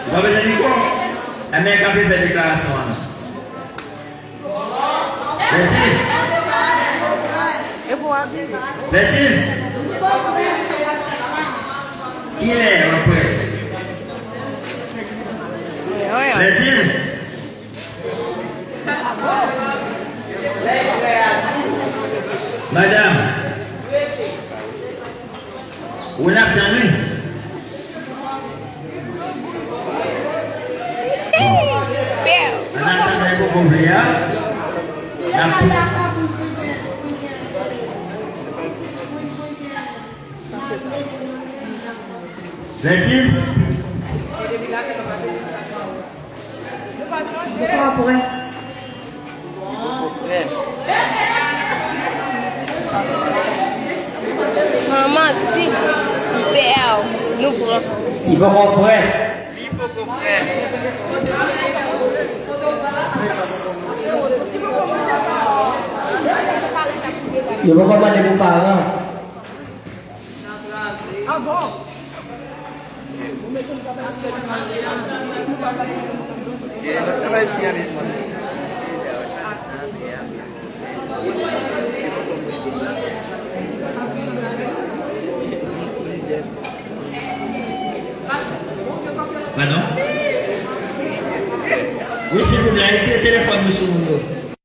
Vous avez dit quoi? La mère qui a fait cette déclaration. Bertine. Bertine. Qui est après? Bertine. Madame. Vous l'avez entendu? Anak-anak ibu kuliah, Bertine. Sama si bel nous prend. Il va comprendre. Il va commander vos parents. Ah bon? Pardon? Oui, s'il vous plaît, le téléphone, monsieur Mundo.